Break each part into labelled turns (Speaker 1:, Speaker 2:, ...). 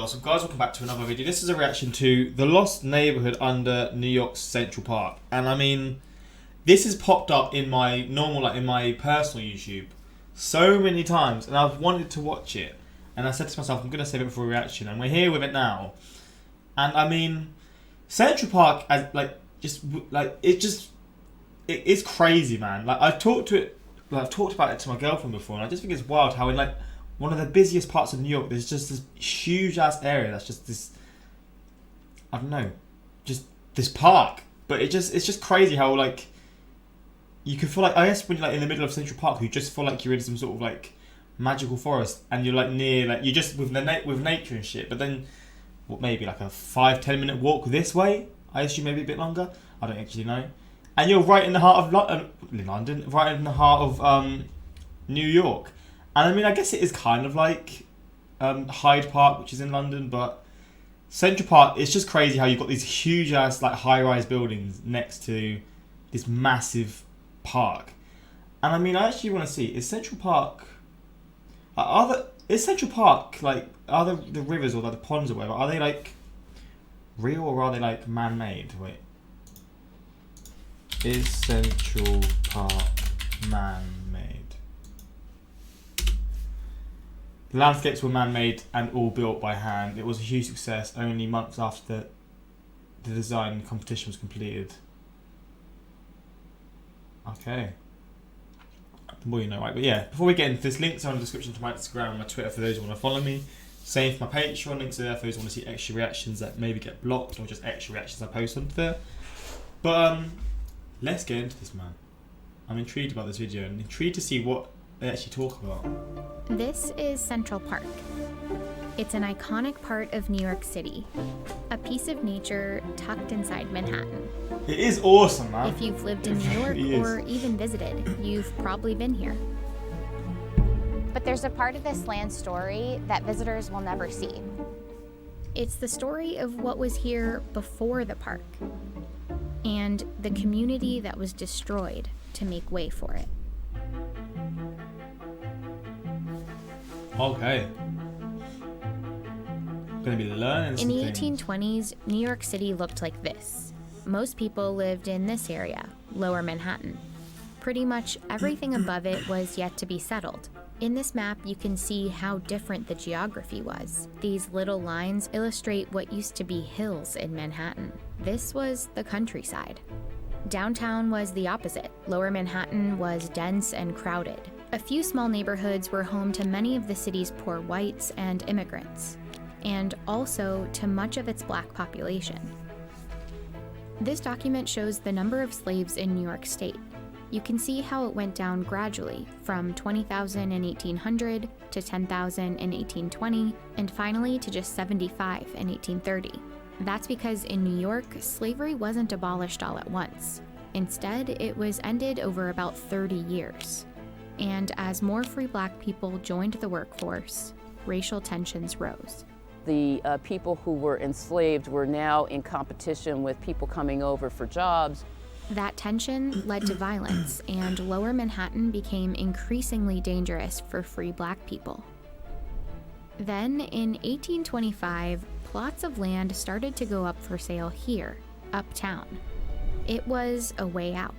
Speaker 1: So guys, welcome back to another video. This is a reaction to the lost neighborhood under New York's Central Park. And I mean, this has popped up in my normal, like in my personal YouTube so many times, and I've wanted to watch it. And I said to myself, I'm going to save it for a reaction, and we're here with it now. And I mean, Central Park, as it's crazy, man. Like I've talked about it to my girlfriend before, and I just think it's wild how in like one of the busiest parts of New York, there's just this huge ass area that's just this, I don't know, just this park. But it's just crazy how like you can feel like, I guess when you're like in the middle of Central Park, you just feel like you're in some sort of like magical forest, and you're like near, like you're just with nature and shit. But then what, maybe like a 5-10 minute walk this way, I assume, maybe a bit longer, I don't actually know, and you're right in the heart of London, right in the heart of New York. And I mean, I guess it is kind of like Hyde Park, which is in London, but Central Park, it's just crazy how you've got these huge ass like high-rise buildings next to this massive park. And I mean, I actually want to see, is Central Park, is Central Park like, are the rivers or like the ponds or whatever, are they like real or are they like man-made? Wait, is Central Park man-made? The landscapes were man-made and all built by hand. It was a huge success only months after the design competition was completed. Okay. The more you know, right? But yeah, before we get into this, links are in the description to my Instagram and my Twitter for those who want to follow me. Same for my Patreon, links are there for those who want to see extra reactions that maybe get blocked or just extra reactions I post on there. But let's get into this, man. I'm intrigued about this video and intrigued to see what they actually talk about.
Speaker 2: This is Central Park. It's an iconic part of New York City, a piece of nature tucked inside Manhattan.
Speaker 1: It is awesome, man.
Speaker 2: If you've lived in New York or even visited, you've probably been here.
Speaker 3: But there's a part of this land story that visitors will never see.
Speaker 2: It's the story of what was here before the park and the community that was destroyed to make way for it.
Speaker 1: Okay. Gonna be learning
Speaker 2: In the
Speaker 1: things.
Speaker 2: 1820s, New York City looked like this. Most people lived in this area, Lower Manhattan. Pretty much everything above it was yet to be settled. In this map, you can see how different the geography was. These little lines illustrate what used to be hills in Manhattan. This was the countryside. Downtown was the opposite. Lower Manhattan was dense and crowded. A few small neighborhoods were home to many of the city's poor whites and immigrants, and also to much of its black population. This document shows the number of slaves in New York State. You can see how it went down gradually, from 20,000 in 1800 to 10,000 in 1820, and finally to just 75 in 1830. That's because in New York, slavery wasn't abolished all at once. Instead, it was ended over about 30 years. And as more free black people joined the workforce, racial tensions rose.
Speaker 4: The people who were enslaved were now in competition with people coming over for jobs.
Speaker 2: That tension led to violence, and Lower Manhattan became increasingly dangerous for free black people. Then, in 1825, plots of land started to go up for sale here, uptown. It was a way out.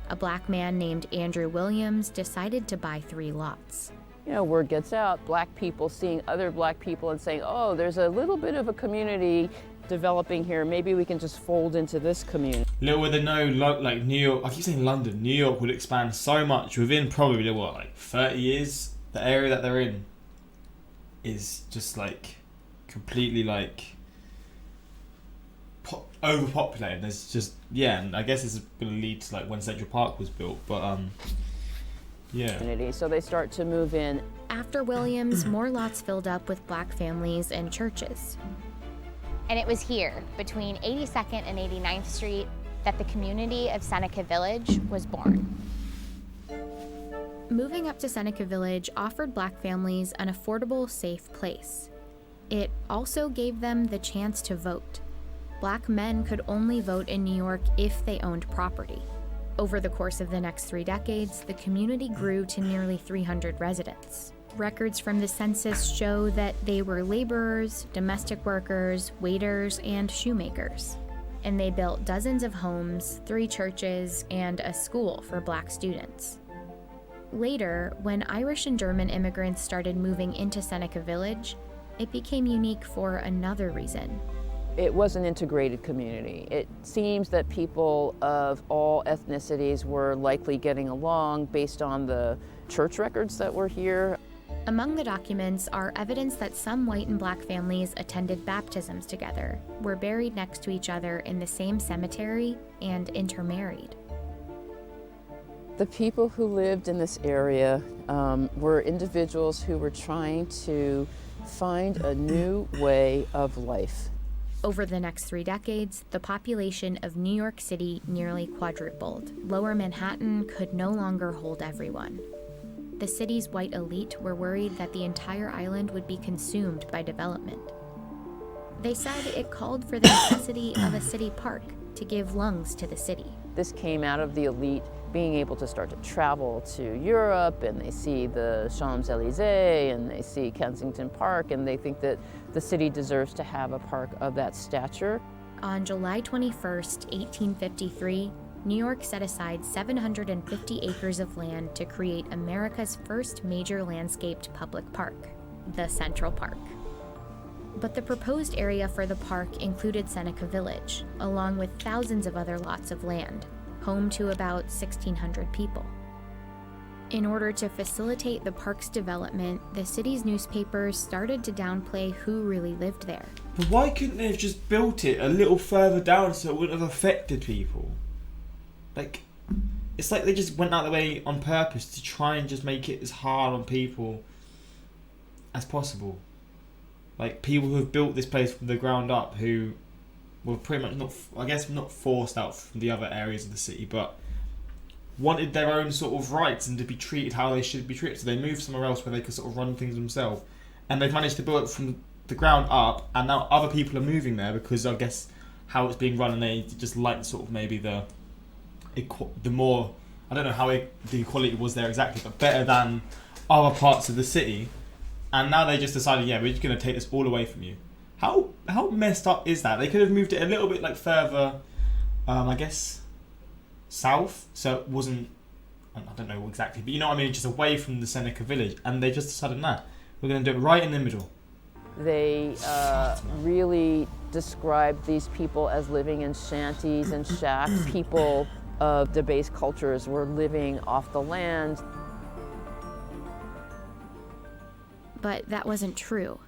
Speaker 2: A black man named Andrew Williams decided to buy 3 lots.
Speaker 4: You know, word gets out, black people seeing other black people and saying, oh, there's a little bit of a community developing here. Maybe we can just fold into this community.
Speaker 1: Little would they know, like New York, I keep saying London, New York would expand so much within probably, what, like 30 years? The area that they're in is just like completely like overpopulated. There's just, yeah, and I guess it's going to lead to like when Central Park was built, but yeah.
Speaker 4: So they start to move in.
Speaker 2: After Williams, more lots filled up with black families and churches.
Speaker 3: And it was here, between 82nd and 89th Street, that the community of Seneca Village was born.
Speaker 2: Moving up to Seneca Village offered black families an affordable, safe place. It also gave them the chance to vote. Black men could only vote in New York if they owned property. Over the course of the next 3 decades, the community grew to nearly 300 residents. Records from the census show that they were laborers, domestic workers, waiters, and shoemakers. And they built dozens of homes, 3 churches, and a school for black students. Later, when Irish and German immigrants started moving into Seneca Village, it became unique for another reason.
Speaker 4: It was an integrated community. It seems that people of all ethnicities were likely getting along based on the church records that were here.
Speaker 2: Among the documents are evidence that some white and black families attended baptisms together, were buried next to each other in the same cemetery, and intermarried.
Speaker 4: The people who lived in this area were individuals who were trying to find a new way of life.
Speaker 2: Over the next 3 decades, the population of New York City nearly quadrupled. Lower Manhattan could no longer hold everyone. The city's white elite were worried that the entire island would be consumed by development. They said it called for the necessity of a city park to give lungs to the city.
Speaker 4: This came out of the elite being able to start to travel to Europe, and they see the Champs-Élysées and they see Kensington Park, and they think that the city deserves to have a park of that stature.
Speaker 2: On July 21st, 1853, New York set aside 750 acres of land to create America's first major landscaped public park, the Central Park. But the proposed area for the park included Seneca Village, along with thousands of other lots of land, home to about 1,600 people. In order to facilitate the park's development, the city's newspapers started to downplay who really lived there.
Speaker 1: But why couldn't they have just built it a little further down so it wouldn't have affected people? Like, it's like they just went out of the way on purpose to try and just make it as hard on people as possible. Like, people who have built this place from the ground up, who were pretty much not forced out from the other areas of the city, but wanted their own sort of rights and to be treated how they should be treated. So they moved somewhere else where they could sort of run things themselves. And they've managed to build it from the ground up, and now other people are moving there because I guess how it's being run, and they just like sort of maybe the more, I don't know how the equality was there exactly, but better than other parts of the city. And now they just decided, yeah, we're just going to take this all away from you. How messed up is that? They could have moved it a little bit like further, I guess, south, so it wasn't, I don't know exactly, but you know what I mean, just away from the Seneca Village. And they just decided, nah, we're going to do it right in the middle.
Speaker 4: They really described these people as living in shanties and shacks. People of debased cultures were living off the land.
Speaker 2: But that wasn't true.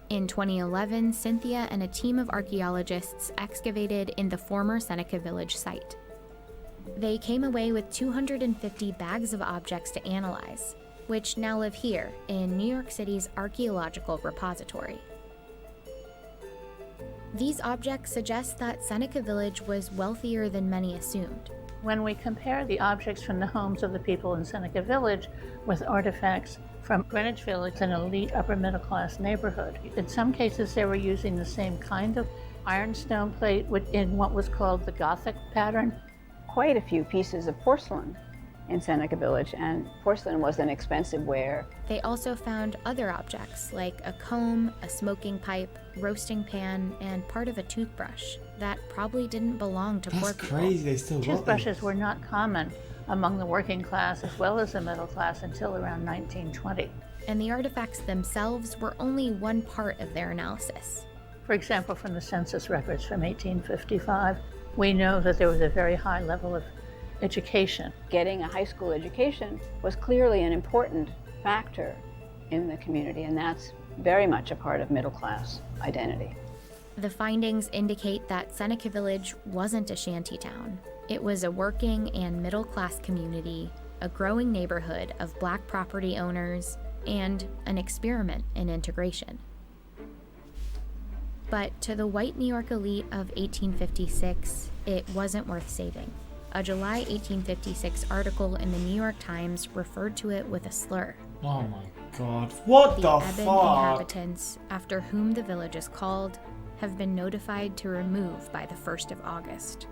Speaker 2: In 2011, Cynthia and a team of archaeologists excavated in the former Seneca Village site. They came away with 250 bags of objects to analyze, which now live here in New York City's Archaeological repository. These objects suggest that Seneca Village was wealthier than many assumed.
Speaker 5: When we compare the objects from the homes of the people in Seneca Village with artifacts from Greenwich Village, an elite upper middle class neighborhood, in some cases they were using the same kind of ironstone plate in what was called the Gothic pattern.
Speaker 6: Quite a few pieces of porcelain in Seneca Village, and porcelain was an expensive ware.
Speaker 2: They also found other objects like a comb, a smoking pipe, roasting pan, and part of a toothbrush that probably didn't belong to poor people.
Speaker 1: That's crazy, they still got
Speaker 5: Toothbrushes were not common among the working class as well as the middle class until around 1920.
Speaker 2: And the artifacts themselves were only one part of their analysis.
Speaker 5: For example, from the census records from 1855, we know that there was a very high level of education.
Speaker 6: Getting a high school education was clearly an important factor in the community, and that's very much a part of middle class identity.
Speaker 2: The findings indicate that Seneca Village wasn't a shanty town. It was a working and middle class community, a growing neighborhood of black property owners, and an experiment in integration. But to the white New York elite of 1856, it wasn't worth saving. A July 1856 article in the New York Times referred to it with a slur.
Speaker 1: Oh my god. What the
Speaker 2: The
Speaker 1: fuck?
Speaker 2: Ebon inhabitants, after whom the village is called, have been notified to remove by the 1st of August.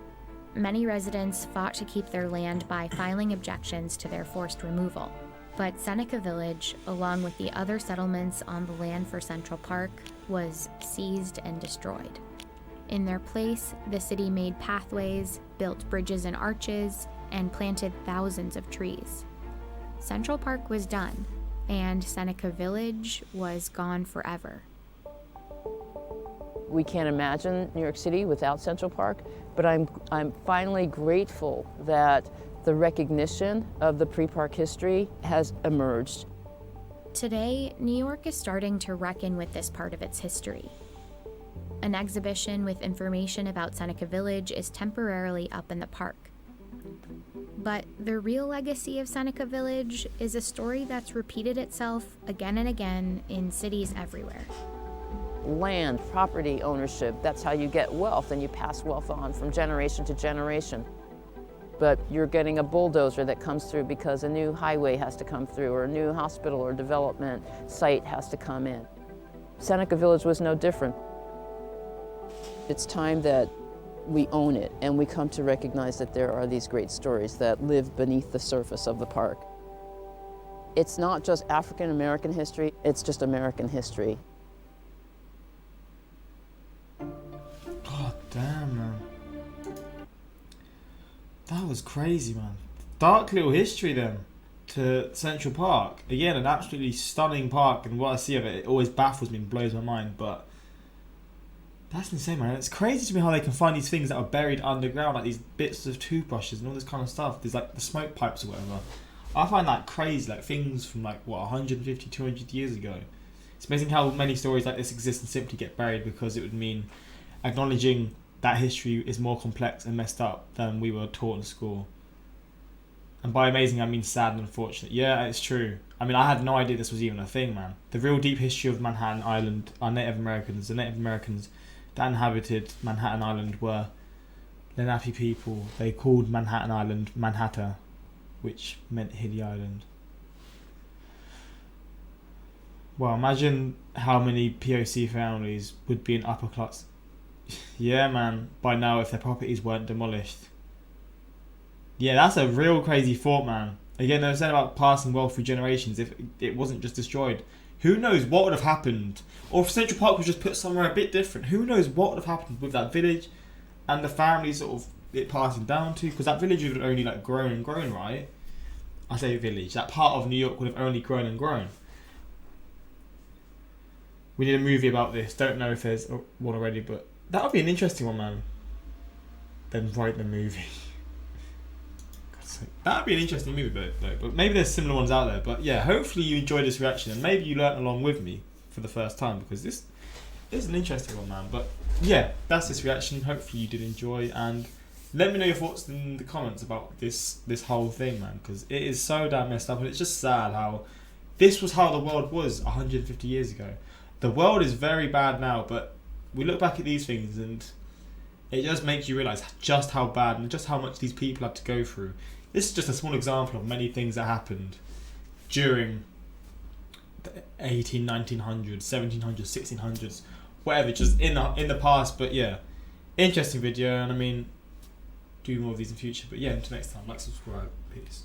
Speaker 2: Many residents fought to keep their land by filing objections to their forced removal. But Seneca Village, along with the other settlements on the land for Central Park, was seized and destroyed. In their place, the city made pathways, built bridges and arches, and planted thousands of trees. Central Park was done, and Seneca Village was gone forever.
Speaker 4: We can't imagine New York City without Central Park, but I'm finally grateful that the recognition of the pre-park history has emerged.
Speaker 2: Today, New York is starting to reckon with this part of its history. An exhibition with information about Seneca Village is temporarily up in the park. But the real legacy of Seneca Village is a story that's repeated itself again and again in cities everywhere.
Speaker 4: Land, property ownership, that's how you get wealth, and you pass wealth on from generation to generation. But you're getting a bulldozer that comes through because a new highway has to come through, or a new hospital or development site has to come in. Seneca Village was no different. It's time that we own it, and we come to recognize that there are these great stories that live beneath the surface of the park. It's not just African American history, it's just American history.
Speaker 1: God damn, man. That was crazy, man. Dark little history then to Central Park. Again, an absolutely stunning park, and what I see of it always baffles me and blows my mind, but that's insane, man. It's crazy to me how they can find these things that are buried underground, like these bits of toothbrushes and all this kind of stuff. There's like the smoke pipes or whatever. I find that crazy, like things from like, what, 150, 200 years ago. It's amazing how many stories like this exist and simply get buried, because it would mean acknowledging that history is more complex and messed up than we were taught in school. And by amazing, I mean sad and unfortunate. Yeah, it's true. I mean, I had no idea this was even a thing, man. The real deep history of Manhattan Island are Native Americans. The Native Americans that inhabited Manhattan Island were Lenape people. They called Manhattan Island Manhattan, which meant hilly island. Well, imagine how many POC families would be in upper class. Yeah, man, by now if their properties weren't demolished. Yeah, that's a real crazy thought, man. Again, they were saying about passing wealth through generations. If it wasn't just destroyed, who knows what would have happened? Or if Central Park was just put somewhere a bit different, who knows what would have happened with that village and the family sort of it passing down to? Because that village would have only like grown and grown, right? I say village, that part of New York would have only grown and grown. We need a movie about this. Don't know if there's one already, but that would be an interesting one, man. Then write the movie. That would be an interesting movie, though. But maybe there's similar ones out there. But yeah, hopefully you enjoyed this reaction, and maybe you learnt along with me for the first time, because this is an interesting one, man. But yeah, that's this reaction. Hopefully you did enjoy, and let me know your thoughts in the comments about this whole thing, man, because it is so damn messed up, and it's just sad how this was how the world was 150 years ago. The world is very bad now, but we look back at these things and it just makes you realise just how bad and just how much these people had to go through. This is just a small example of many things that happened during the 1900s, 1700s, 1600s, whatever, just in the past. But yeah, interesting video, and I mean, do more of these in future. But yeah, until next time, like, subscribe, peace.